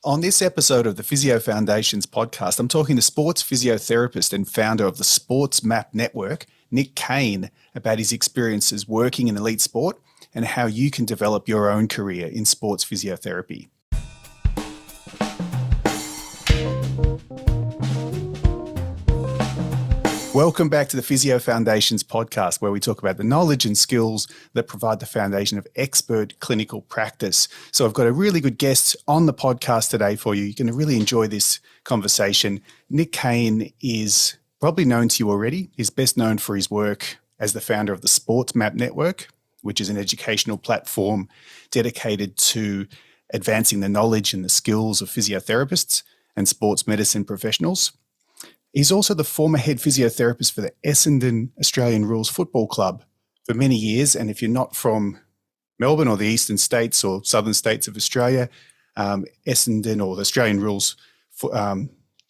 On this episode of the Physio Foundations podcast, I'm talking to sports physiotherapist and founder of the Sports Map Network, Nick Kane, about his experiences working in elite sport and how you can develop your own career in sports physiotherapy. Welcome back to the Physio Foundations podcast, where we talk about the knowledge and skills that provide the foundation of expert clinical practice. So I've got a really good guest on the podcast today for you. You're going to really enjoy this conversation. Nick Kane is probably known to you already. He's best known for his work as the founder of the Sports Map Network, which is an educational platform dedicated to advancing the knowledge and the skills of physiotherapists and sports medicine professionals. He's also the former head physiotherapist for the Essendon Australian Rules Football Club for many years. And if you're not from Melbourne or the eastern states or southern states of Australia, Essendon or the Australian Rules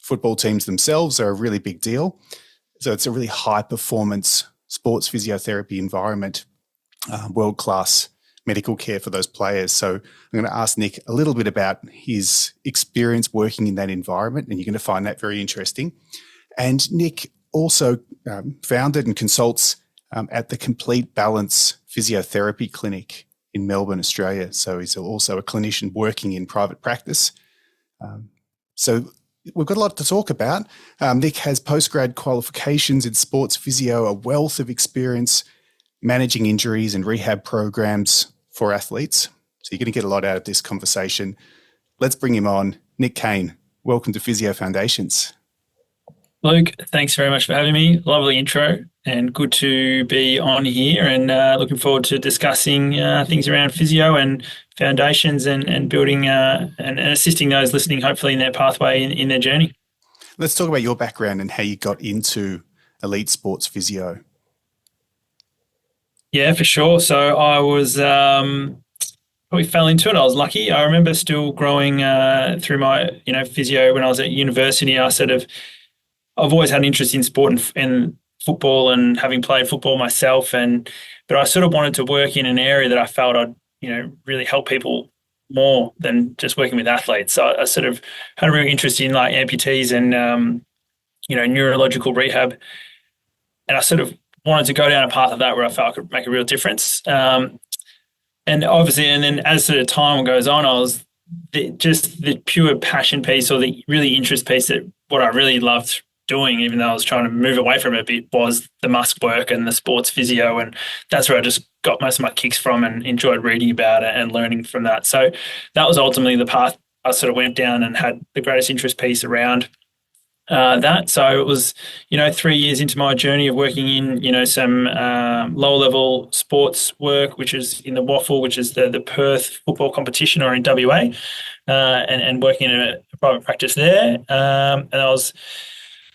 football teams themselves are a really big deal. So it's a really high performance sports physiotherapy environment, world-class medical care for those players. So I'm going to ask Nick a little bit about his experience working in that environment, and you're going to find that very interesting. And Nick also founded and consults at the Complete Balance Physiotherapy Clinic in Melbourne, Australia. So he's also a clinician working in private practice. So we've got a lot to talk about. Nick has postgrad qualifications in sports physio, a wealth of experience managing injuries and rehab programs for athletes. So you're going to get a lot out of this conversation. Let's bring him on. Nick Kane, welcome to Physio Foundations. Luke, thanks very much for having me. Lovely intro and good to be on here, and looking forward to discussing things around physio and foundations and building and assisting those listening hopefully in their pathway in their journey. Let's talk about your background and how you got into elite sports physio. Yeah, for sure. So I was probably fell into it. I was lucky. I remember still growing through my physio when I was at university. I've always had an interest in sport and football, and having played football myself, but I sort of wanted to work in an area that I felt I'd really help people more than just working with athletes. So I sort of had a real interest in like amputees and neurological rehab, and I sort of wanted to go down a path of that where I felt I could make a real difference. And obviously, and then as sort of time goes on, I was just the pure passion piece, or the really interest piece, that what I really loved doing, even though I was trying to move away from it a bit, was the musk work and the sports physio. And that's where I just got most of my kicks from and enjoyed reading about it and learning from that. So that was ultimately the path I sort of went down and had the greatest interest piece around that. So it was, 3 years into my journey of working in, some lower level sports work, which is in the WAFL, which is the Perth football competition, or in WA, and working in a private practice there. And I was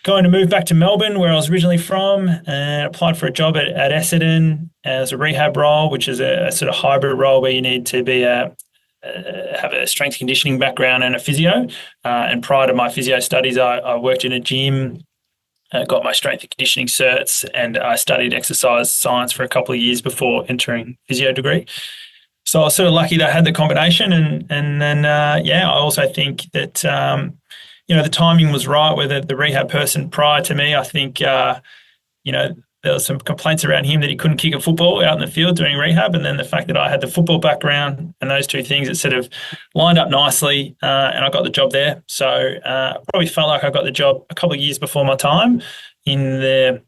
going to move back to Melbourne, where I was originally from, and applied for a job at Essendon as a rehab role, which is a sort of hybrid role where you need to be have a strength conditioning background and a physio. And prior to my physio studies, I worked in a gym, got my strength and conditioning certs, and I studied exercise science for a couple of years before entering physio degree. So I was sort of lucky that I had the combination. And then, I also think that, the timing was right, where the rehab person prior to me, I think, there was some complaints around him that he couldn't kick a football out in the field doing rehab. And then the fact that I had the football background and those two things, it sort of lined up nicely, and I got the job there. So I probably felt like I got the job a couple of years before my time I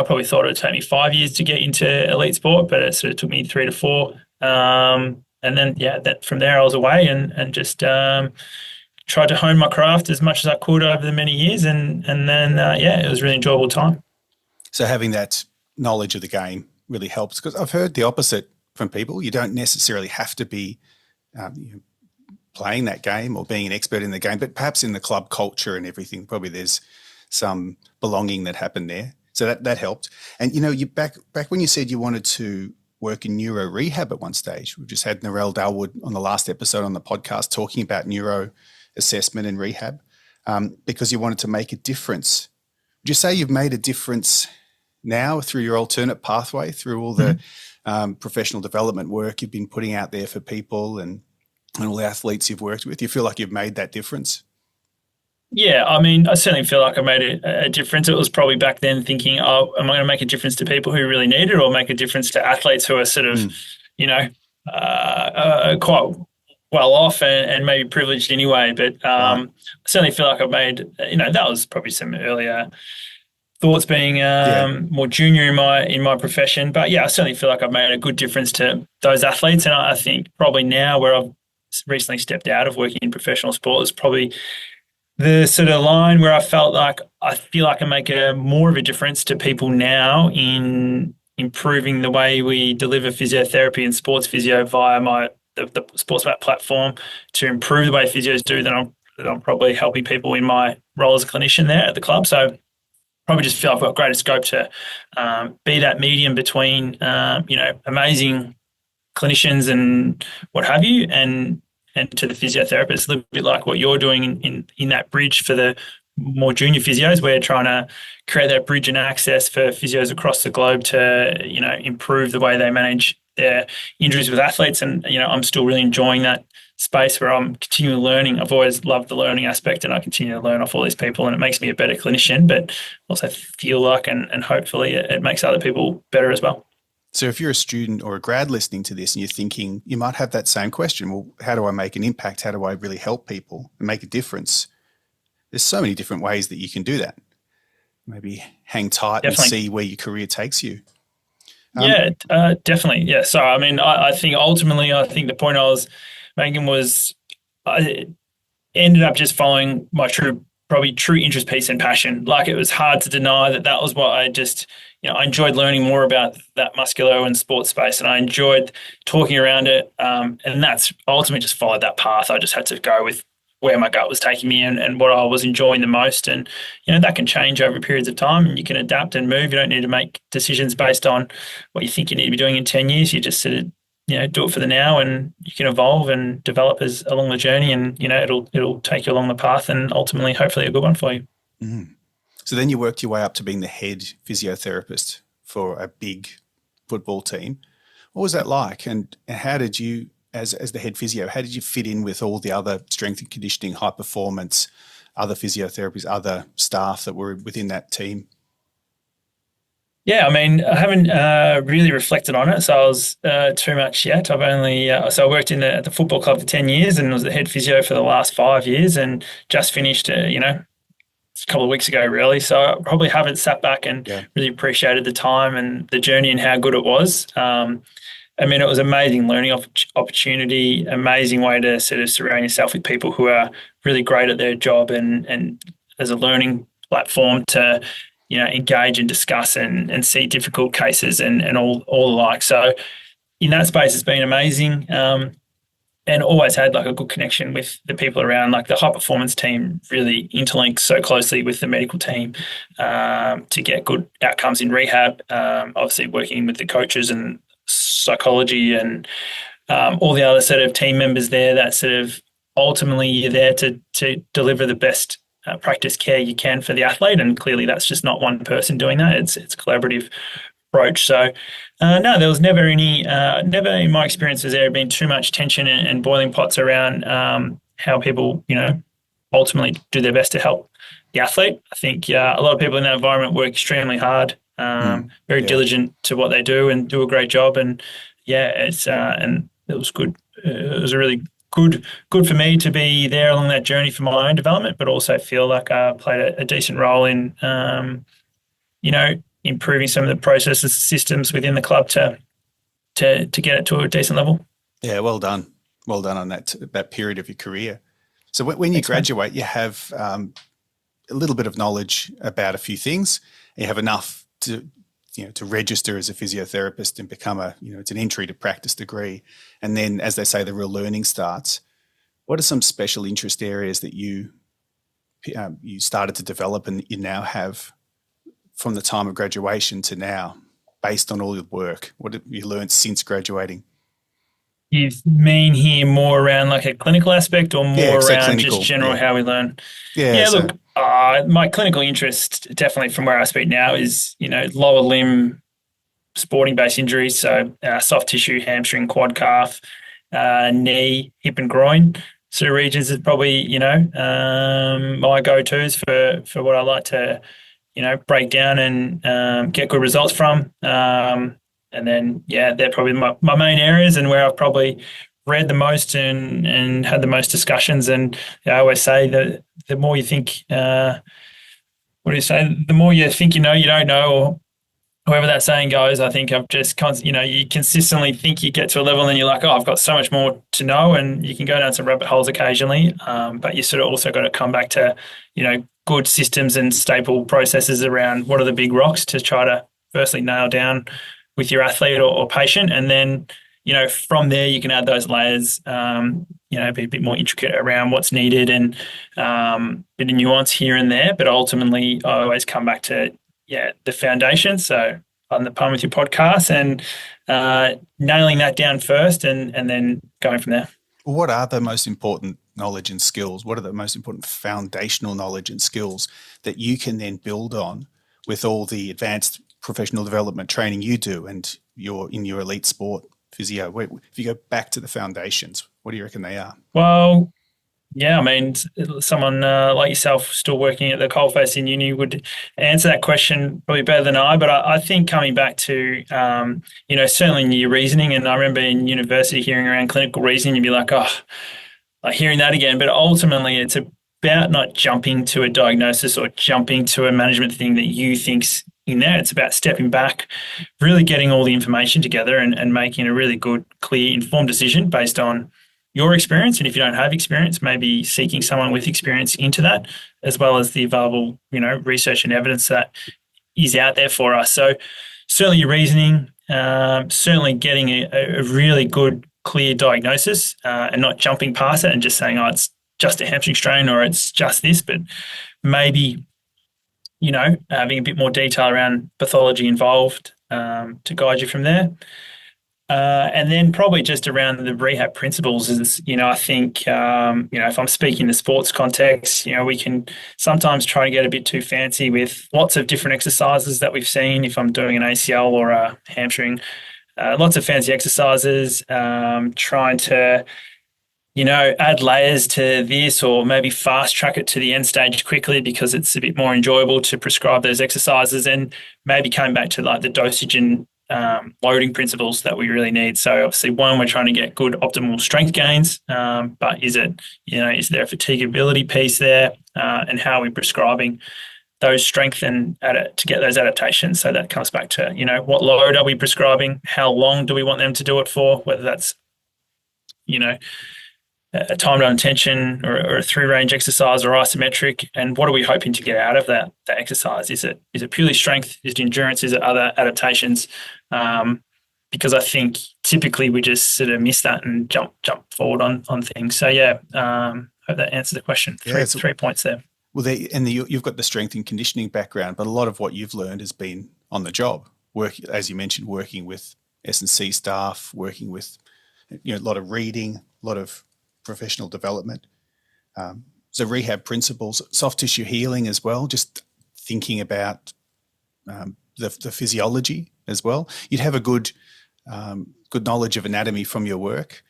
probably thought it would take me 5 years to get into elite sport, but it sort of took me 3 to 4. And then, from there I was away and just tried to hone my craft as much as I could over the many years. And then, it was a really enjoyable time. So having that knowledge of the game really helps, because I've heard the opposite from people. You don't necessarily have to be playing that game or being an expert in the game, but perhaps in the club culture and everything, probably there's some belonging that happened there. So that helped. And, you back when you said you wanted to work in neuro rehab at one stage, we just had Narelle Dalwood on the last episode on the podcast talking about neuro assessment and rehab, because you wanted to make a difference. Would you say you've made a difference now through your alternate pathway, through all the professional development work you've been putting out there for people and and all the athletes you've worked with? You feel like you've made that difference? Yeah, I mean, I certainly feel like I made a difference. It was probably back then thinking, oh, am I going to make a difference to people who really need it, or make a difference to athletes who are sort of, Mm, you know, quite well off and maybe privileged anyway. But right. I certainly feel like I've made, that was probably some earlier thoughts being Yeah. more junior in my profession. But yeah, I certainly feel like I've made a good difference to those athletes. And I think probably now where I've recently stepped out of working in professional sport is probably the sort of line where I feel like I make a more of a difference to people now in improving the way we deliver physiotherapy and sports physio via the SportsMap platform to improve the way physios do that I'm probably helping people in my role as a clinician there at the club. So probably just feel I've got greater scope to be that medium between amazing clinicians and what have you, and to the physiotherapists, a little bit like what you're doing in that bridge for the more junior physios. We're trying to create that bridge and access for physios across the globe to improve the way they manage their injuries with athletes. And I'm still really enjoying that space where I'm continually learning. I've always loved the learning aspect, and I continue to learn off all these people, and it makes me a better clinician, but also feel like and hopefully it makes other people better as well. So if you're a student or a grad listening to this and you're thinking, you might have that same question, well, how do I make an impact? How do I really help people and make a difference? There's so many different ways that you can do that. Maybe hang tight Definitely. and see where your career takes you. Yeah, definitely. Yeah. So, I mean, I think ultimately, I think the point I was making was I ended up just following my probably true interest, peace, and passion. Like, it was hard to deny that was what I just, I enjoyed learning more about that musculo and sports space, and I enjoyed talking around it. And that's ultimately just followed that path. I just had to go with where my gut was taking me and what I was enjoying the most. And, that can change over periods of time, and you can adapt and move. You don't need to make decisions based on what you think you need to be doing in 10 years. You just sort of, do it for the now, and you can evolve and develop as along the journey, and, it'll take you along the path, and ultimately, hopefully a good one for you. Mm. So then you worked your way up to being the head physiotherapist for a big football team. What was that like? And how did you, as the head physio, how did you fit in with all the other strength and conditioning, high performance, other physiotherapists, other staff that were within that team? Yeah, I mean, I haven't really reflected on it, so I was too much yet. I've only so I worked at the football club for 10 years and was the head physio for the last 5 years, and just finished, a couple of weeks ago, really. So I probably haven't sat back and really appreciated the time and the journey and how good it was. I mean, it was amazing learning opportunity, amazing way to sort of surround yourself with people who are really great at their job, and as a learning platform to engage and discuss and see difficult cases and all the like. So in that space, it's been amazing, and always had like a good connection with the people around. Like, the high performance team really interlinks so closely with the medical team to get good outcomes in rehab. Obviously, working with the coaches and psychology and all the other sort of team members there, that sort of ultimately you're there to deliver the best practice care you can for the athlete, and clearly that's just not one person doing that. It's a collaborative approach. So no, there was never in my experience has there been too much tension and boiling pots around how people ultimately do their best to help the athlete. I think a lot of people in that environment work extremely hard, very diligent to what they do, and do a great job. And it's and it was good. It was a really good for me to be there along that journey for my own development, but also feel like I played a decent role in, improving some of the processes, systems within the club to get it to a decent level. Yeah, well done. Well done on that period of your career. So when you graduate, you have a little bit of knowledge about a few things. You have enough to register as a physiotherapist and become it's an entry to practice degree. And then, as they say, the real learning starts. What are some special interest areas that you started to develop and you now have from the time of graduation to now, based on all your work? What have you learned since graduating? You mean here more around like a clinical aspect, or more around clinical, just general how we learn? Yeah. Look, my clinical interest definitely from where I speak now is, lower limb sporting based injuries. So soft tissue, hamstring, quad calf, knee, hip, and groin sort of regions is probably, my go-tos for what I like to, break down and get good results from. And then, yeah, they're probably my main areas and where I've probably read the most and had the most discussions. And I always say that the more you think, what do you say? The more you think you know, you don't know, or however that saying goes. I think I've just, you consistently think you get to a level and then you're like, oh, I've got so much more to know, and you can go down some rabbit holes occasionally. But you sort of also got to come back to, good systems and staple processes around what are the big rocks to try to firstly nail down with your athlete or patient, and then from there you can add those layers, be a bit more intricate around what's needed and a bit of nuance here and there. But ultimately, I always come back to the foundation. So on the pun with your podcast and nailing that down first, and then going from there. What are the most important knowledge and skills? What are the most important foundational knowledge and skills that you can then build on with all the advanced professional development training you do and in your elite sport physio? If you go back to the foundations, what do you reckon they are? Well, yeah, I mean, someone like yourself still working at the coalface in uni would answer that question probably better than I. But I think coming back to, certainly in your reasoning, and I remember in university hearing around clinical reasoning, you'd be like, oh, like hearing that again. But ultimately, it's about not jumping to a diagnosis or jumping to a management thing that you think's in there. It's about stepping back, really getting all the information together and making a really good, clear, informed decision based on your experience. And if you don't have experience, maybe seeking someone with experience into that, as well as the available, research and evidence that is out there for us. So certainly your reasoning, certainly getting a really good, clear diagnosis and not jumping past it and just saying, oh, it's just a hamstring strain or it's just this, but maybe, having a bit more detail around pathology involved to guide you from there. And then probably just around the rehab principles is, I think, if I'm speaking in the sports context, we can sometimes try to get a bit too fancy with lots of different exercises that we've seen. If I'm doing an ACL or a hamstring, lots of fancy exercises, trying to, add layers to this or maybe fast track it to the end stage quickly because it's a bit more enjoyable to prescribe those exercises, and maybe coming back to like the dosage and loading principles that we really need. So obviously, one, we're trying to get good optimal strength gains, but is there a fatigability piece there, and how are we prescribing those strength and to get those adaptations? So that comes back to, what load are we prescribing? How long do we want them to do it for? Whether that's, a timed intention or a through range exercise or isometric, and what are we hoping to get out of that exercise? Is it purely strength? Is it endurance? Is it other adaptations? Because I think typically we just sort of miss that and jump forward on things. So hope that answers the question. Three points there. Well, you've got the strength and conditioning background, but a lot of what you've learned has been on the job. As you mentioned, working with S&C staff, working with a lot of reading, a lot of professional development. So rehab principles, soft tissue healing as well, just thinking about the physiology as well. You'd have a good knowledge of anatomy from your work.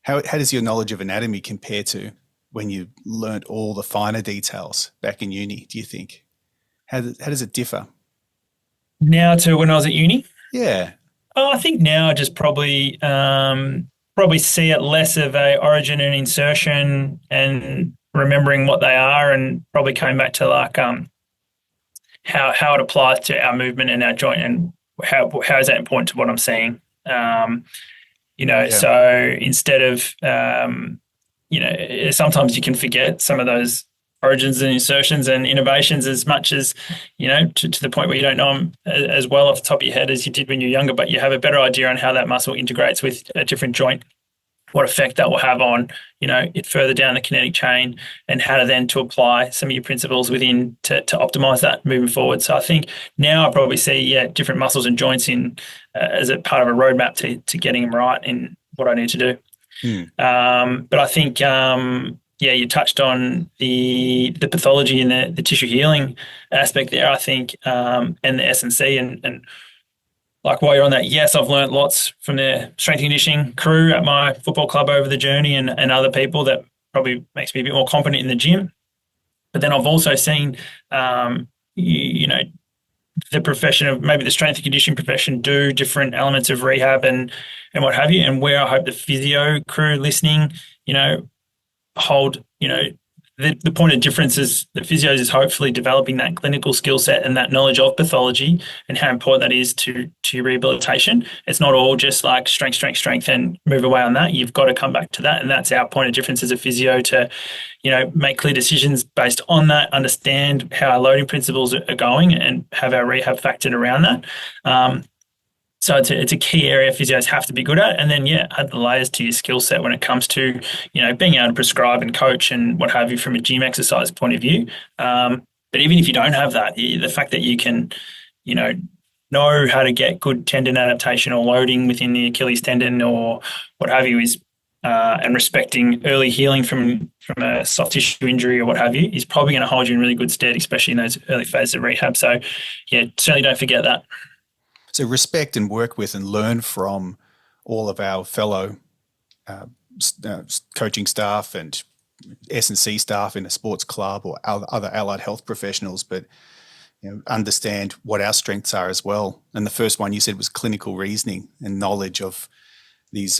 How does your knowledge of anatomy compare to when you learnt all the finer details back in uni, do you think? How does it differ? Now to when I was at uni? Yeah. Oh, I think now I just probably see it less of a origin and insertion and remembering what they are, and probably coming back to like how it applies to our movement and our joint, and how is that important to what I'm seeing. So instead of sometimes you can forget some of those origins and insertions and innovations as much as, to the point where you don't know them as well off the top of your head as you did when you're younger, but you have a better idea on how that muscle integrates with a different joint, what effect that will have on, it further down the kinetic chain, and how to then to apply some of your principles within to optimize that moving forward. So I think now I probably see, different muscles and joints in as a part of a roadmap to getting them right in what I need to do. But I think, you touched on the pathology and the tissue healing aspect there, I think, and the S&C and like while you're on that, yes, I've learned lots from the strength and conditioning crew at my football club over the journey and other people that probably makes me a bit more competent in the gym. But then I've also seen, you know, the profession of maybe the strength and conditioning profession do different elements of rehab and what have you. And where I hope the physio crew listening, hold, the point of difference is that physios is hopefully developing that clinical skill set and that knowledge of pathology and how important that is to your rehabilitation. It's not all just like strength, strength, strength and move away on that. You've got to come back to that. And that's our point of difference as a physio to, make clear decisions based on that, understand how our loading principles are going and have our rehab factored around that. So it's a key area physios have to be good at. And then, add the layers to your skill set when it comes to, being able to prescribe and coach and what have you from a gym exercise point of view. But even if you don't have that, the fact that you can, know how to get good tendon adaptation or loading within the Achilles tendon or what have you is, and respecting early healing from a soft tissue injury or what have you is probably going to hold you in really good stead, especially in those early phases of rehab. So, certainly don't forget that. So respect and work with and learn from all of our fellow coaching staff and S&C staff in a sports club or other allied health professionals, but understand what our strengths are as well. And the first one you said was clinical reasoning and knowledge of these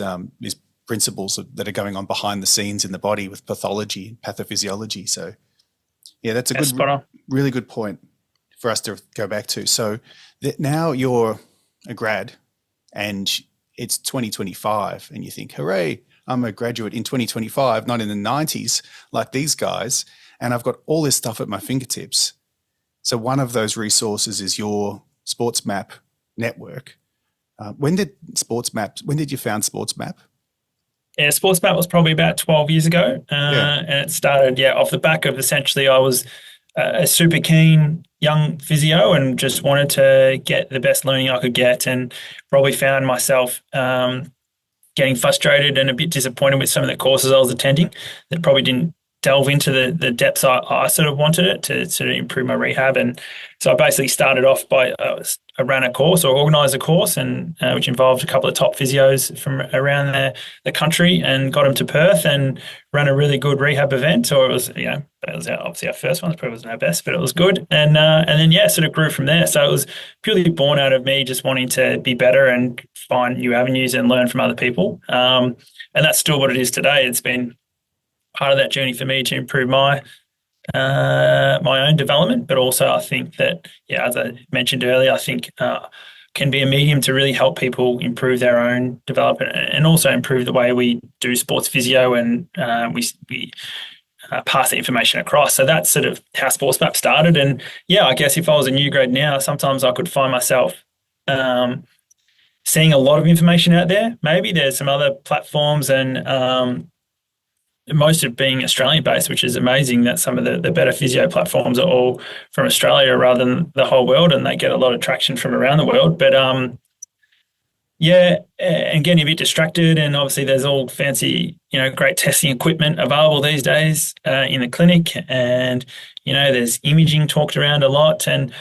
principles that are going on behind the scenes in the body with pathology and pathophysiology. So, that's a really good point for us to go back to. So that now you're a grad and it's 2025 and you think, hooray, I'm a graduate in 2025, not in the 90s like these guys. And I've got all this stuff at my fingertips. So one of those resources is your SportsMap network. When did you found SportsMap? Yeah, SportsMap was probably about 12 years ago. And it started, off the back of essentially I was a super keen young physio and just wanted to get the best learning I could get and probably found myself getting frustrated and a bit disappointed with some of the courses I was attending that probably didn't delve into the depths I sort of wanted it to sort of improve my rehab. And so I basically started off by I ran a course or organised a course and which involved a couple of top physios from around the country and got them to Perth and ran a really good rehab event. So it was, it was obviously our first one. It probably wasn't our best, but it was good. And then, sort of grew from there. So it was purely born out of me just wanting to be better and find new avenues and learn from other people. And that's still what it is today. It's been part of that journey for me to improve my own development, but also I think that, as I mentioned earlier, I think can be a medium to really help people improve their own development and also improve the way we do sports physio and we pass the information across. So that's sort of how SportsMap started. And I guess if I was a new grad now, sometimes I could find myself seeing a lot of information out there. Maybe there's some other platforms and most of being Australian based, which is amazing that some of the better physio platforms are all from Australia rather than the whole world, and they get a lot of traction from around the world. But and getting a bit distracted, and obviously there's all fancy, great testing equipment available these days in the clinic, and there's imaging talked around a lot, and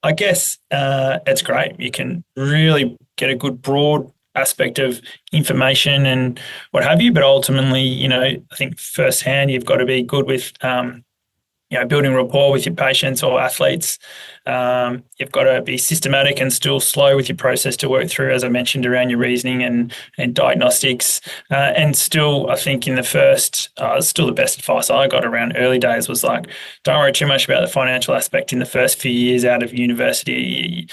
I guess it's great. You can really get a good broad aspect of information and what have you, but ultimately, I think firsthand you've got to be good with building rapport with your patients or athletes. You've got to be systematic and still slow with your process to work through, as I mentioned, around your reasoning and diagnostics. And still, I think in the first, still the best advice I got around early days was like, don't worry too much about the financial aspect in the first few years out of university.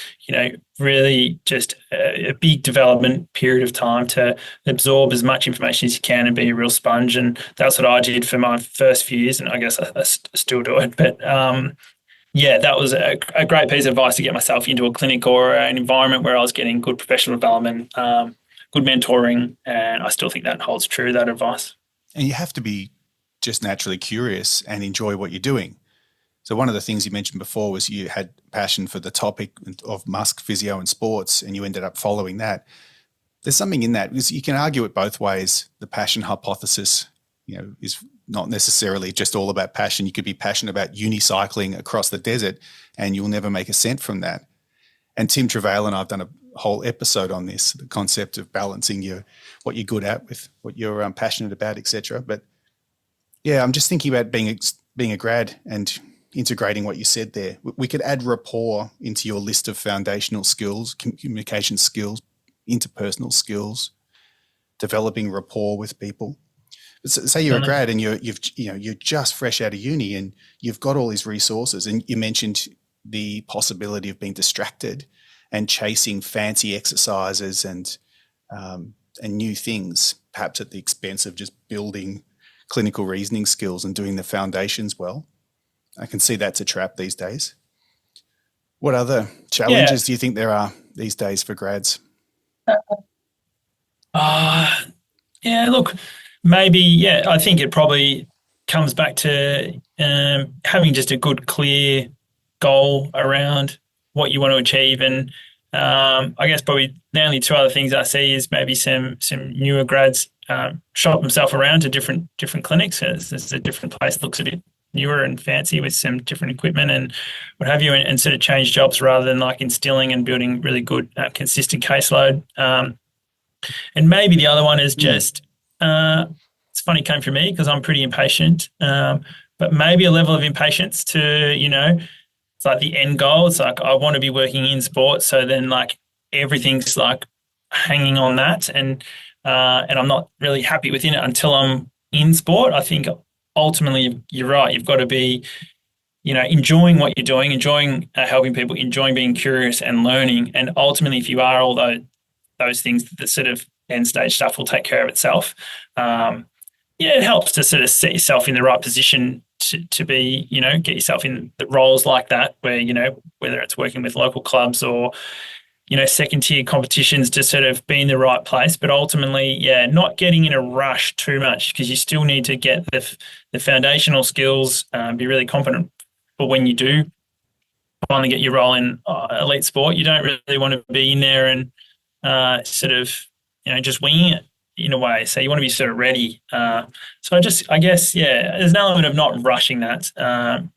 Really just a big development period of time to absorb as much information as you can and be a real sponge. And that's what I did for my first few years. And I guess I still do it. But that was a great piece of advice to get myself into a clinic or an environment where I was getting good professional development, good mentoring. And I still think that holds true, that advice. And you have to be just naturally curious and enjoy what you're doing. So one of the things you mentioned before was you had passion for the topic of musc, physio and sports, and you ended up following that. There's something in that because you can argue it both ways. The passion hypothesis, is not necessarily just all about passion. You could be passionate about unicycling across the desert and you'll never make a cent from that. And Tim Travail and I've done a whole episode on this, the concept of balancing what you're good at with what you're passionate about, etc. But yeah, I'm just thinking about being a grad and integrating what you said there. We could add rapport into your list of foundational skills, communication skills, interpersonal skills, developing rapport with people. Say you're a grad and you're just fresh out of uni and you've got all these resources, and you mentioned the possibility of being distracted and chasing fancy exercises and new things, perhaps at the expense of just building clinical reasoning skills and doing the foundations well. I can see that's a trap these days. What other challenges do you think there are these days for grads? Look, maybe, I think it probably comes back to having just a good, clear goal around what you want to achieve. And I guess probably the only two other things I see is maybe some newer grads shop themselves around to different clinics. It's a different place that looks a bit newer and fancy with some different equipment and what have you, and sort of change jobs rather than like instilling and building really good, consistent caseload. And maybe the other one is just, it's funny, it came from me because I'm pretty impatient, but maybe a level of impatience to, it's like the end goal. It's like I want to be working in sport, so then like everything's like hanging on that, and I'm not really happy within it until I'm in sport. I think ultimately you're right. You've got to be, enjoying what you're doing, enjoying helping people, enjoying being curious and learning, and ultimately, if you are all those things, the sort of end stage stuff will take care of itself. It helps to sort of set yourself in the right position to be, get yourself in the roles like that where, whether it's working with local clubs or, second tier competitions, to sort of be in the right place. But ultimately, not getting in a rush too much, because you still need to get the foundational skills, be really confident for when you do finally get your role in elite sport. You don't really want to be in there and sort of, just winging it in a way. So you want to be sort of ready. So I guess, there's an element of not rushing that.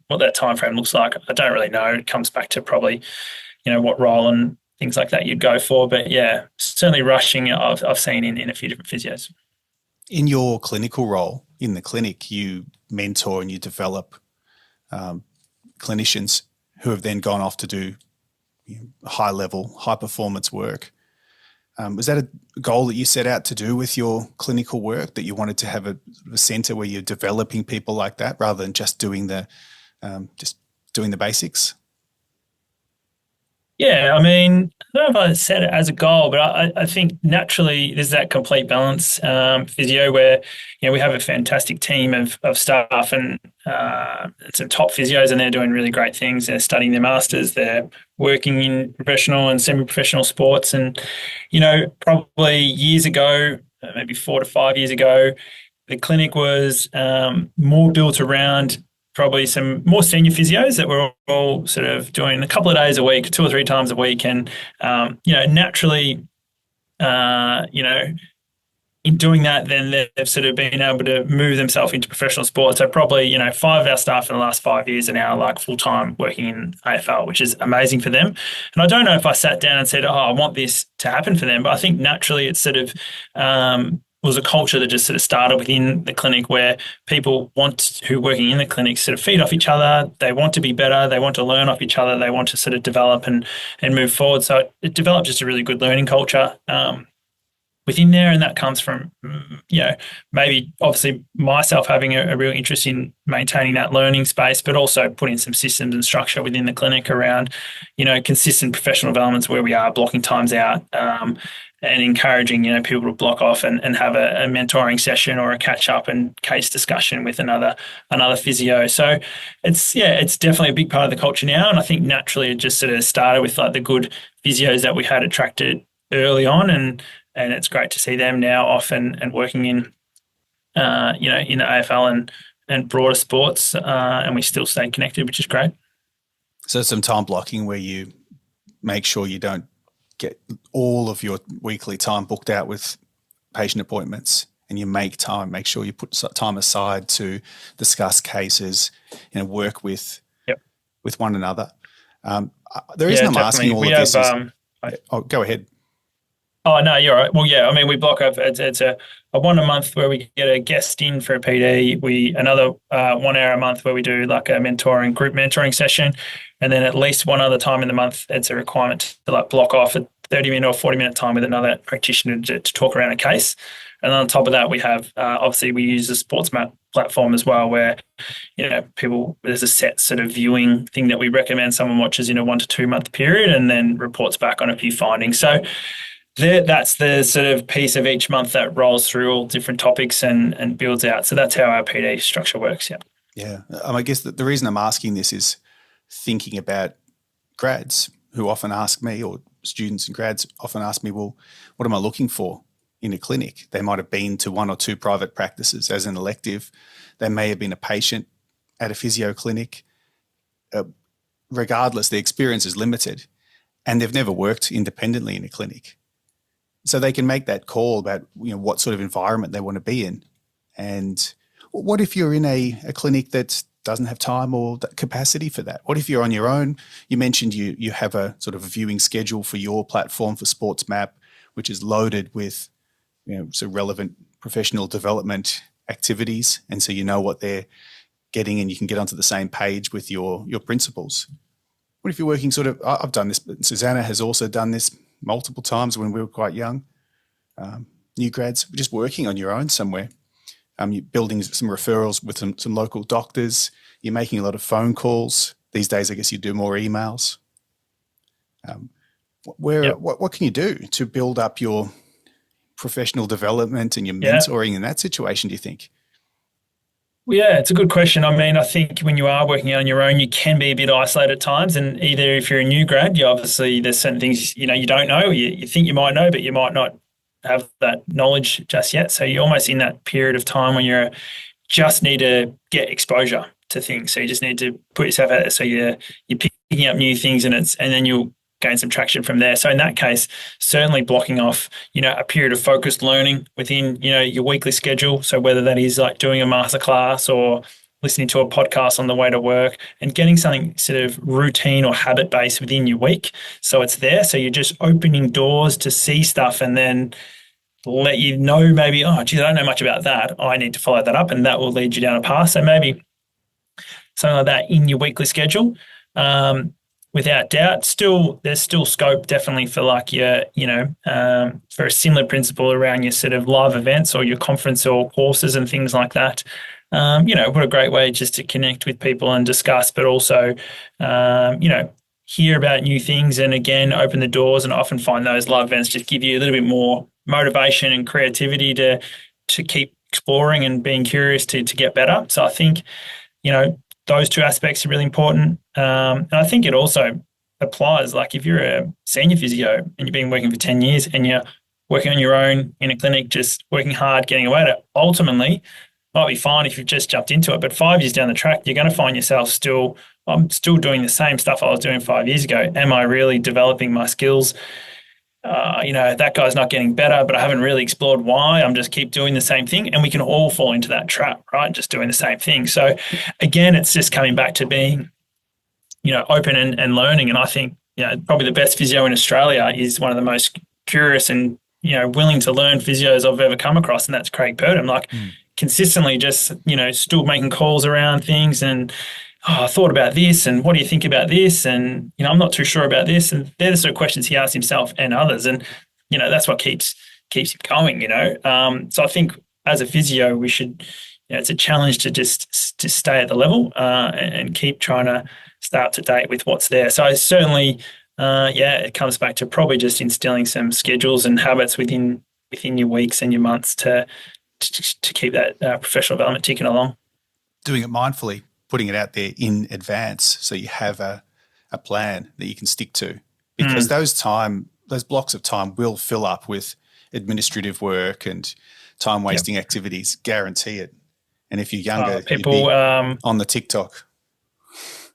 What that time frame looks like, I don't really know. It comes back to probably, what role and things like that you'd go for. But certainly rushing, I've seen in a few different physios. In your clinical role in the clinic, you mentor and you develop clinicians who have then gone off to do high level, high performance work. Was that a goal that you set out to do with your clinical work, that you wanted to have a centre where you're developing people like that rather than just doing the basics? Yeah, I mean, I don't know if I set it as a goal, but I think naturally there's that complete balance physio where, we have a fantastic team of staff and some top physios, and they're doing really great things. They're studying their masters, they're working in professional and semi-professional sports. And, probably years ago, maybe 4 to 5 years ago, the clinic was more built around probably some more senior physios that were all sort of doing a couple of days a week, 2 or 3 times a week. And, naturally, in doing that, then they've sort of been able to move themselves into professional sports. So probably, 5 of our staff in the last 5 years are now like full-time working in AFL, which is amazing for them. And I don't know if I sat down and said, I want this to happen for them, but I think naturally it's sort of was a culture that just sort of started within the clinic where people who working in the clinic sort of feed off each other. They want to be better. They want to learn off each other. They want to sort of develop and move forward. So it developed just a really good learning culture within there. And that comes from, maybe obviously myself having a real interest in maintaining that learning space, but also putting some systems and structure within the clinic around, consistent professional developments where we are blocking times out, and encouraging, people to block off and have a mentoring session or a catch up and case discussion with another physio. So it's definitely a big part of the culture now. And I think naturally it just sort of started with like the good physios that we had attracted early on, and it's great to see them now off and working in, in the AFL and broader sports, and we still stay connected, which is great. So some time blocking where you make sure you don't get all of your weekly time booked out with patient appointments, and you make sure you put time aside to discuss cases, work with one another. The reason Yeah, I'm asking definitely. all We of this have is, oh, go ahead. Oh no, you're right. Well, yeah, I mean, we block off. It's a one a month where we get a guest in for a PD. We another 1 hour a month where we do like a group mentoring session, and then at least one other time in the month, it's a requirement to like block off a 30-minute or 40-minute time with another practitioner to talk around a case. And on top of that, we have obviously we use the sports map platform as well, where people there's a set sort of viewing thing that we recommend someone watches in a 1 to 2 month period, and then reports back on a few findings. So that's the sort of piece of each month that rolls through all different topics and builds out. So that's how our PD structure works. Yeah. Yeah. I guess the reason I'm asking this is thinking about grads who often ask me, or students and grads often ask me, well, what am I looking for in a clinic? They might have been to 1 or 2 private practices as an elective. They may have been a patient at a physio clinic. Regardless, the experience is limited and they've never worked independently in a clinic. So they can make that call about what sort of environment they want to be in. And what if you're in a clinic that doesn't have time or capacity for that? What if you're on your own? You mentioned you have a sort of a viewing schedule for your platform for Sports Map, which is loaded with so relevant professional development activities, and so you know what they're getting, and you can get onto the same page with your principals. What if you're working sort of? I've done this, but Susanna has also done this multiple times when we were quite young. New grads, just working on your own somewhere. You're building some referrals with some local doctors. You're making a lot of phone calls. These days, I guess you do more emails. What can you do to build up your professional development and your mentoring in that situation, do you think? Well, yeah, it's a good question. I mean, I think when you are working on your own, you can be a bit isolated at times. And either if you're a new grad, there's certain things, you don't know, you think you might know, but you might not have that knowledge just yet. So you're almost in that period of time when you just need to get exposure to things. So you just need to put yourself out there. So you're picking up new things and then you'll gain some traction from there. So in that case, certainly blocking off, a period of focused learning within, your weekly schedule. So whether that is like doing a masterclass or listening to a podcast on the way to work, and getting something sort of routine or habit-based within your week. So it's there. So you're just opening doors to see stuff and then let you know maybe, oh, geez, I don't know much about that. I need to follow that up, and that will lead you down a path. So maybe something like that in your weekly schedule. Without doubt, there's still scope definitely for like your, for a similar principle around your sort of live events or your conference or courses and things like that. What a great way just to connect with people and discuss, but also, hear about new things, and again, open the doors. And often find those live events just give you a little bit more motivation and creativity to keep exploring and being curious to get better. So I think, those two aspects are really important. And I think it also applies, like if you're a senior physio and you've been working for 10 years and you're working on your own in a clinic, just working hard, getting away at it, ultimately might be fine if you've just jumped into it. But 5 years down the track, you're going to find yourself I'm still doing the same stuff I was doing 5 years ago. Am I really developing my skills? That guy's not getting better, but I haven't really explored why. I'm just keep doing the same thing. And we can all fall into that trap, right? Just doing the same thing. So again, it's just coming back to being, open and learning. And I think, probably the best physio in Australia is one of the most curious and, willing to learn physios I've ever come across. And that's Craig Purdom. Consistently just, still making calls around things and, I thought about this, and what do you think about this? And, I'm not too sure about this. And they're the sort of questions he asks himself and others. And, that's what keeps him going, So I think as a physio, we should, it's a challenge to just stay at the level and keep trying to stay up to date with what's there. So I certainly, it comes back to probably just instilling some schedules and habits within your weeks and your months to keep that professional development ticking along. Doing it mindfully. Putting it out there in advance so you have a plan that you can stick to, because those blocks of time will fill up with administrative work and time wasting activities, guarantee it. And if you're younger, people you'd be on the TikTok.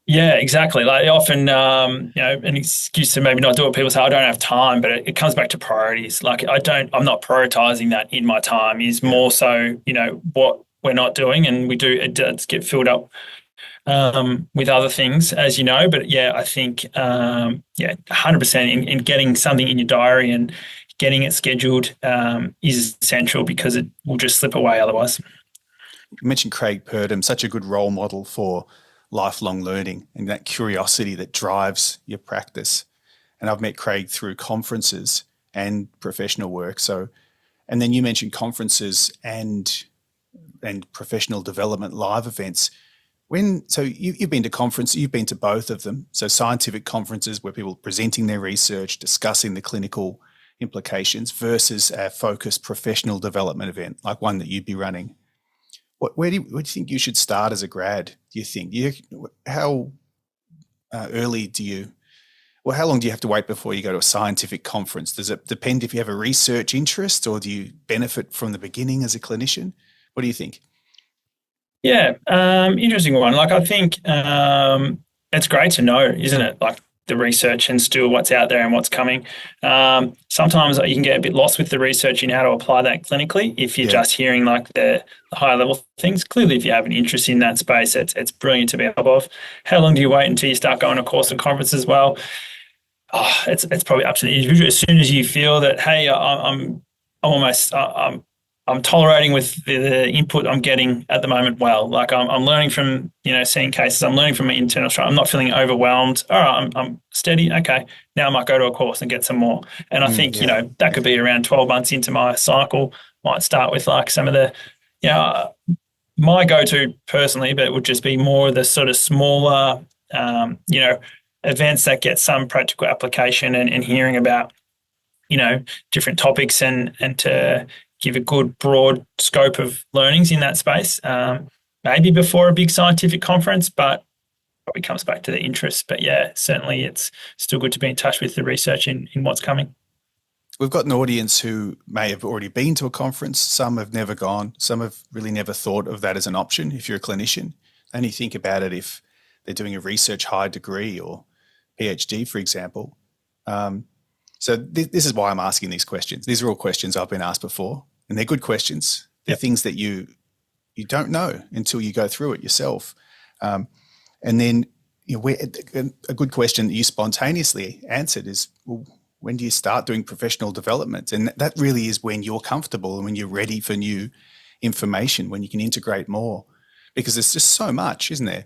Yeah, exactly. Like often, an excuse to maybe not do it. People say, I don't have time, but it comes back to priorities. Like I'm not prioritizing that in my time. Is more so, what we're not doing, and it does get filled up with other things, as you know. But yeah, I think 100% in getting something in your diary and getting it scheduled is essential, because it will just slip away otherwise. You mentioned Craig Purdom, such a good role model for lifelong learning and that curiosity that drives your practice. And I've met Craig through conferences and professional work. So, and then you mentioned conferences and professional development live events. You've been to conference, you've been to both of them. So scientific conferences where people are presenting their research, discussing the clinical implications, versus a focused professional development event like one that you'd be running. Where do you think you should start as a grad? Do you think? How early do you? Well, how long do you have to wait before you go to a scientific conference? Does it depend if you have a research interest, or do you benefit from the beginning as a clinician? What do you think? Yeah, interesting one. Like, I think it's great to know, isn't it? Like, the research and still what's out there and what's coming. Sometimes you can get a bit lost with the research in how to apply that clinically if you're just hearing like the higher level things. Clearly, if you have an interest in that space, it's brilliant to be above. How long do you wait until you start going to course and conference as well? It's probably up to the individual. As soon as you feel that, hey, I'm tolerating with the input I'm getting at the moment well. Like, I'm learning from, seeing cases. I'm learning from my internal struggle. I'm not feeling overwhelmed. All right, I'm steady. Okay, now I might go to a course and get some more. And I think, that could be around 12 months into my cycle. Might start with like some of the, my go-to personally, but it would just be more of the sort of smaller, events that get some practical application and hearing about, different topics and to give a good broad scope of learnings in that space, maybe before a big scientific conference, but probably comes back to the interest. But yeah, certainly it's still good to be in touch with the research in what's coming. We've got an audience who may have already been to a conference. Some have never gone. Some have really never thought of that as an option. If you're a clinician, only think about it if they're doing a research high degree or PhD, for example. So this is why I'm asking these questions. These are all questions I've been asked before. And they're good questions. They're things that you don't know until you go through it yourself. And then a good question that you spontaneously answered is, well, when do you start doing professional development? And that really is when you're comfortable and when you're ready for new information, when you can integrate more. Because there's just so much, isn't there?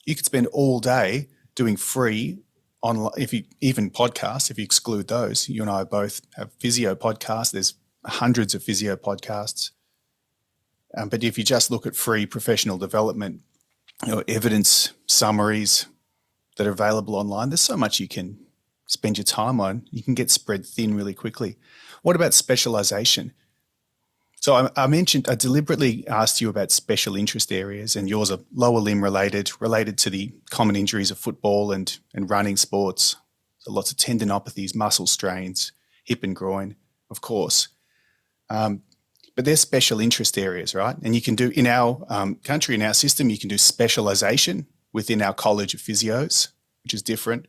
You could spend all day doing free online, even podcasts, if you exclude those. You and I both have physio podcasts. There's hundreds of physio podcasts. But if you just look at free professional development, evidence summaries that are available online, there's so much you can spend your time on. You can get spread thin really quickly. What about specialization? So I deliberately asked you about special interest areas, and yours are lower limb related to the common injuries of football and running sports. So lots of tendinopathies, muscle strains, hip and groin, of course. But they're special interest areas, right? And you can do, in our country, in our system, you can do specialization within our College of Physios, which is different.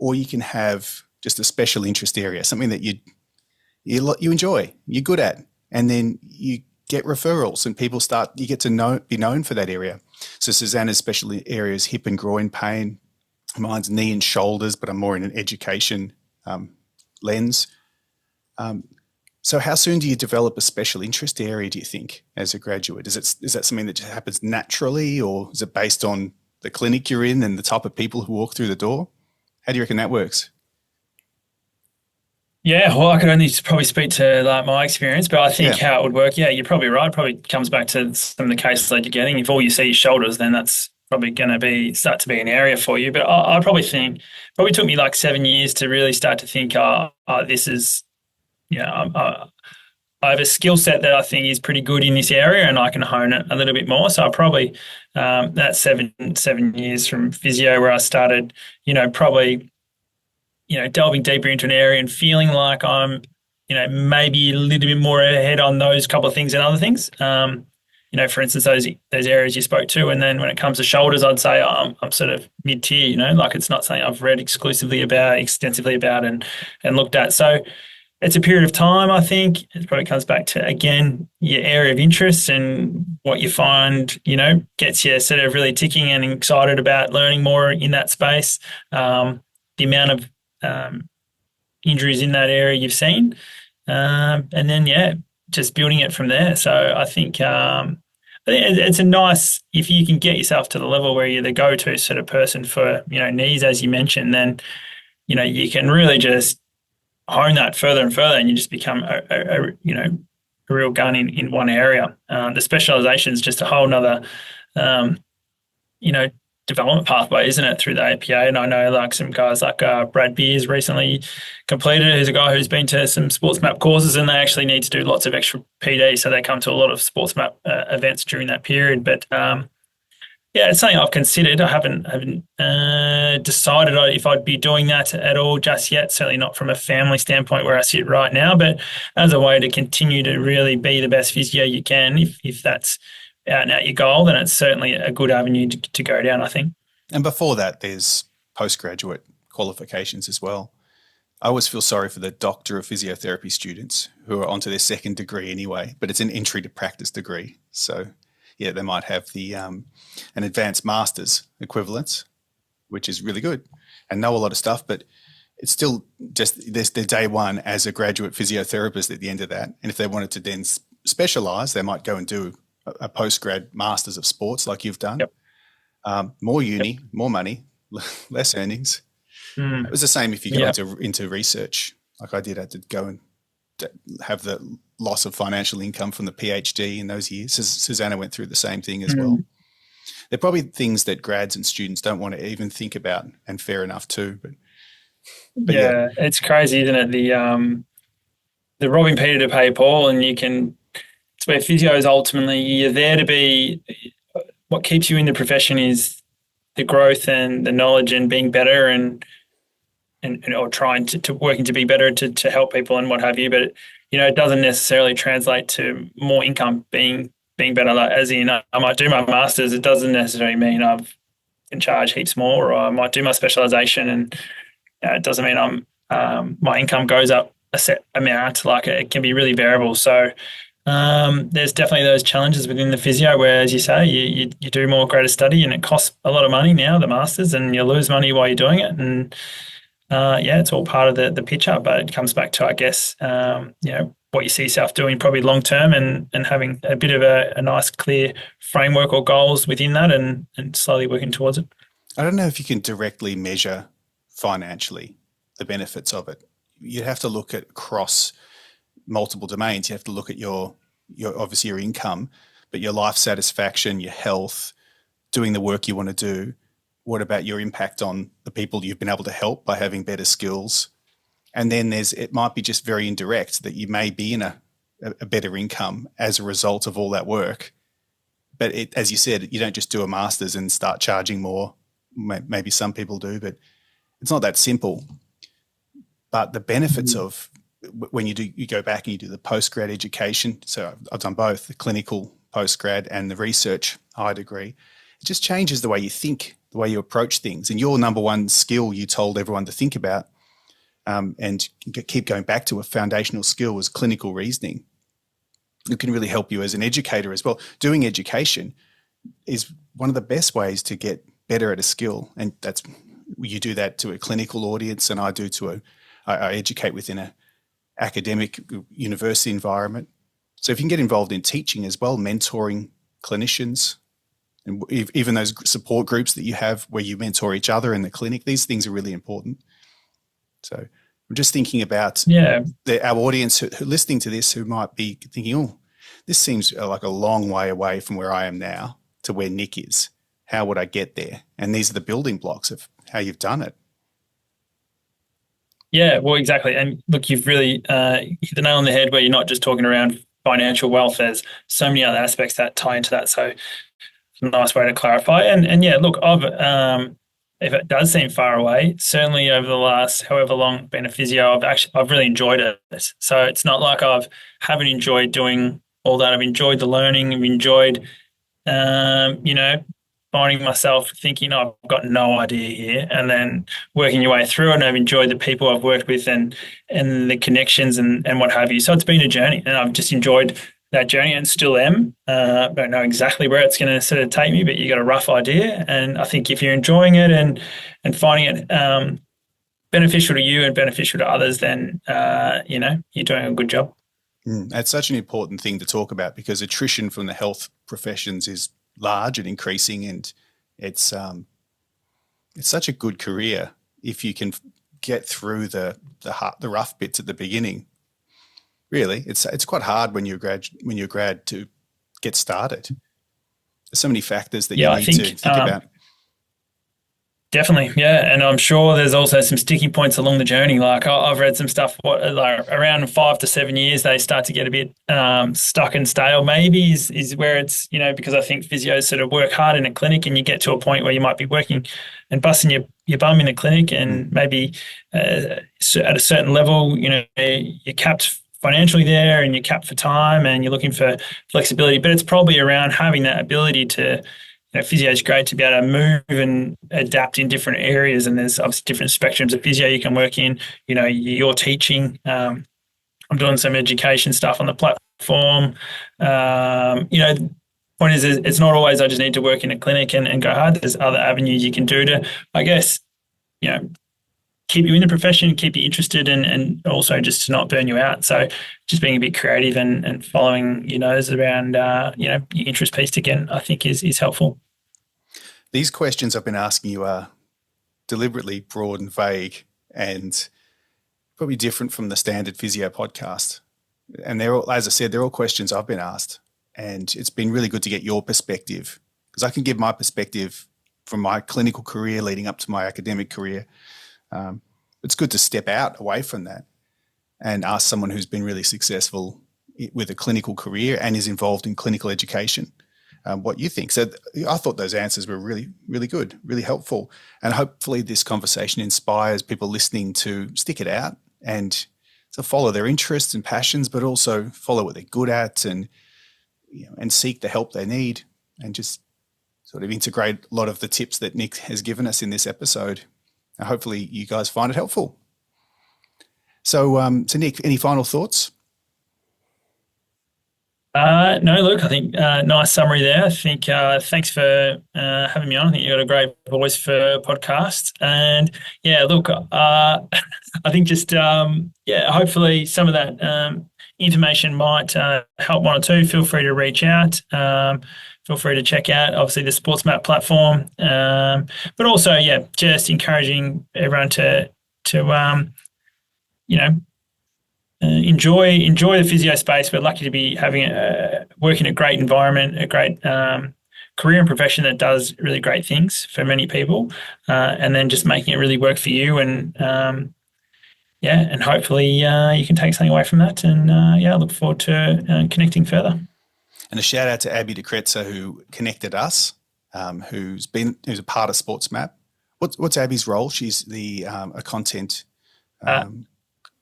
Or you can have just a special interest area, something that you enjoy, you're good at, and then you get referrals and you get to be known for that area. So Susanna's special areas, hip and groin pain. Mine's knee and shoulders, but I'm more in an education lens. So how soon do you develop a special interest area, do you think, as a graduate? Is that something that just happens naturally, or is it based on the clinic you're in and the type of people who walk through the door? How do you reckon that works? Yeah, well, I could only probably speak to like my experience, but I think how it would work, you're probably right. It probably comes back to some of the cases that you're getting. If all you see is shoulders, then that's probably going to start to be an area for you. But I probably think, probably took me like 7 years to really start to think, this is, I have a skill set that I think is pretty good in this area, and I can hone it a little bit more. So I probably, that 7 years from physio where I started, probably, delving deeper into an area and feeling like I'm, maybe a little bit more ahead on those couple of things than other things. For instance, those areas you spoke to, and then when it comes to shoulders, I'd say I'm sort of mid-tier. Like, it's not something I've read extensively about, and looked at. So it's a period of time, I think. It probably comes back to, again, your area of interest and what you find, gets you sort of really ticking and excited about learning more in that space. The amount of injuries in that area you've seen. And then, just building it from there. So I think it's a nice, if you can get yourself to the level where you're the go-to sort of person for, knees, as you mentioned, then, you can really just hone that further and further, and you just become a real gun in one area. The specialization is just a whole nother, development pathway, isn't it, through the APA? And I know like some guys like Brad Beers recently completed, who's a guy who's been to some sports map courses, and they actually need to do lots of extra PD, so they come to a lot of sports map events during that period. But it's something I've considered. I haven't decided if I'd be doing that at all just yet. Certainly not from a family standpoint where I sit right now, but as a way to continue to really be the best physio you can, if that's out and out your goal, then it's certainly a good avenue to go down, I think. And before that, there's postgraduate qualifications as well. I always feel sorry for the doctor of physiotherapy students who are onto their second degree anyway, but it's an entry to practice degree. So yeah, they might have the an advanced master's equivalence, which is really good, and know a lot of stuff, but it's still just there's their day one as a graduate physiotherapist at the end of that. And if they wanted to then specialize, they might go and do a postgrad masters of sports like you've done. Yep. More uni, more money, less earnings. It was the same if you go into research, like I did. I had to go and have the loss of financial income from the PhD in those years. Susanna went through the same thing as well. They're probably things that grads and students don't want to even think about, and fair enough too. But yeah, it's crazy, isn't it? The robbing Peter to pay Paul, and it's where physio is ultimately, you're there to be, what keeps you in the profession is the growth and the knowledge and being better and or trying to working to be better to help people and what have you. But it doesn't necessarily translate to more income being better. Like, as in, I might do my masters. It doesn't necessarily mean I can charge heaps more, or I might do my specialization, and it doesn't mean my income goes up a set amount. Like, it can be really variable. So there's definitely those challenges within the physio where, as you say, you do more greater study, and it costs a lot of money now, the masters, and you lose money while you're doing it. And it's all part of the picture, but it comes back to, I guess, what you see yourself doing probably long term, and having a bit of a nice clear framework or goals within that, and slowly working towards it. I don't know if you can directly measure financially the benefits of it. You have to look at across multiple domains. You have to look at your obviously your income, but your life satisfaction, your health, doing the work you want to do. What about your impact on the people you've been able to help by having better skills? And then it might be just very indirect that you may be in a better income as a result of all that work. But as you said, you don't just do a master's and start charging more. Maybe some people do, but it's not that simple. But the benefits of when you go back and you do the postgrad education. So I've done both, the clinical postgrad and the research high degree. It just changes the way you think, the way you approach things. And your number one skill you told everyone to think about, and keep going back to a foundational skill, was clinical reasoning. It can really help you as an educator as well. Doing education is one of the best ways to get better at a skill. And you do that to a clinical audience, and I do I educate within a academic university environment. So if you can get involved in teaching as well, mentoring clinicians, and even those support groups that you have where you mentor each other in the clinic, these things are really important. So I'm just thinking about our audience who listening to this, who might be thinking, oh, this seems like a long way away from where I am now to where Nick is. How would I get there? And these are the building blocks of how you've done it. Yeah, well, exactly. And look, you've really hit the nail on the head where you're not just talking around financial wealth. There's so many other aspects that tie into that. So it's a nice way to clarify. And yeah, look, if it does seem far away, certainly over the last however long been a physio, I've really enjoyed it. So it's not like haven't enjoyed doing all that. I've enjoyed the learning. I've enjoyed, finding myself thinking, oh, I've got no idea here, and then working your way through it. And I've enjoyed the people I've worked with and the connections and what have you. So it's been a journey, and I've just enjoyed that journey and still am. Don't know exactly where it's going to sort of take me, but you got a rough idea. And I think if you're enjoying it and finding it beneficial to you and beneficial to others, then you're doing a good job. That's such an important thing to talk about, because attrition from the health professions is large and increasing, and it's such a good career if you can get through the rough bits at the beginning. Really, it's quite hard when you're grad to get started. There's so many factors that you need to think about. Definitely, yeah, and I'm sure there's also some sticking points along the journey. Like I've read some stuff, around 5 to 7 years, they start to get a bit stuck and stale. Maybe is where it's, because I think physios sort of work hard in a clinic, and you get to a point where you might be working and busting your bum in a clinic, and maybe at a certain level, you're capped financially there, and you're capped for time, and you're looking for flexibility. But it's probably around having that ability to. Physio is great to be able to move and adapt in different areas, and there's obviously different spectrums of physio you can work in. You're teaching. I'm doing some education stuff on the platform. The point is, it's not always I just need to work in a clinic and go hard. There's other avenues you can do to, I guess, keep you in the profession, keep you interested, and also just to not burn you out. So just being a bit creative and following your nose around, your interest piece again, I think is helpful. These questions I've been asking you are deliberately broad and vague, and probably different from the standard physio podcast. And they're all, as I said, they're all questions I've been asked, and it's been really good to get your perspective, because I can give my perspective from my clinical career leading up to my academic career. It's good to step out away from that and ask someone who's been really successful with a clinical career and is involved in clinical education what you think. So I thought those answers were really, really good, really helpful. And hopefully this conversation inspires people listening to stick it out and to follow their interests and passions, but also follow what they're good at, and seek the help they need, and just sort of integrate a lot of the tips that Nick has given us in this episode. And hopefully you guys find it helpful. So Nick, any final thoughts? No, look, I think nice summary there. I think thanks for having me on. I think you've got a great voice for podcasts. And yeah, look, I think just, hopefully some of that information might help one or two. Feel free to reach out. Feel free to check out, obviously, the SportsMap platform. But also, just encouraging everyone to enjoy the physio space. We're lucky to be having working in a great environment, a great career and profession that does really great things for many people, and then just making it really work for you. And and hopefully you can take something away from that. And I look forward to connecting further. And a shout out to Abby DeCrezza, who connected us, who's a part of SportsMap. What's Abby's role? She's a content.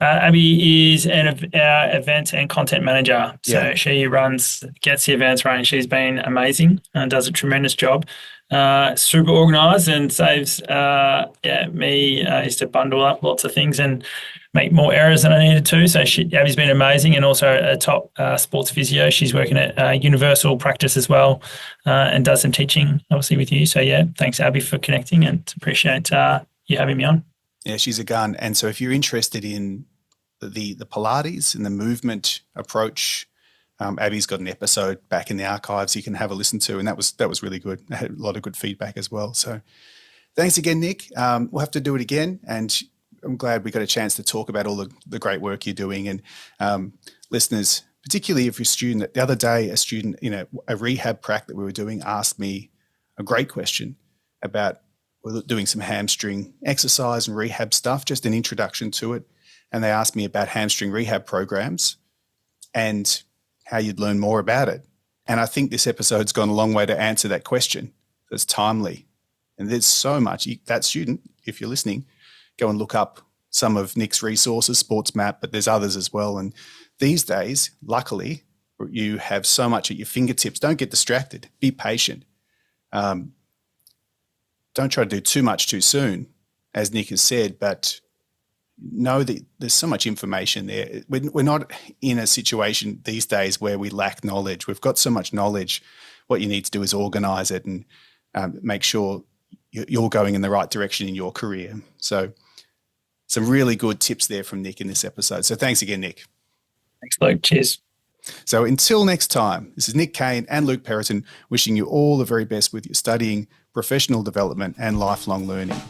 Abby is our event and content manager. So she gets the events running. She's been amazing and does a tremendous job. Super organised and saves me. I used to bundle up lots of things and make more errors than I needed to. So Abby's been amazing, and also a top sports physio. She's working at Universal Practice as well, and does some teaching obviously with you. So thanks Abby for connecting, and appreciate you having me on. Yeah, she's a gun. And so if you're interested in the Pilates and the movement approach, Abby's got an episode back in the archives you can have a listen to, and that was really good. I had a lot of good feedback as well. So thanks again, Nick. We'll have to do it again, and I'm glad we got a chance to talk about all the great work you're doing. And listeners, particularly if you're a student, the other day a student in a rehab prac that we were doing asked me a great question about, we're doing some hamstring exercise and rehab stuff, just an introduction to it. And they asked me about hamstring rehab programs and how you'd learn more about it. And I think this episode's gone a long way to answer that question. It's timely. And there's so much. That student, if you're listening, go and look up some of Nick's resources, SportsMap, but there's others as well. And these days, luckily, you have so much at your fingertips. Don't get distracted. Be patient. don't try to do too much too soon, as Nick has said, but know that there's so much information there. We're not in a situation these days where we lack knowledge. We've got so much knowledge. What you need to do is organise it and make sure you're going in the right direction in your career. So some really good tips there from Nick in this episode. So thanks again, Nick. Thanks, Luke. Cheers. So until next time, this is Nick Kane and Luke Perrotton wishing you all the very best with your studying, professional development and lifelong learning.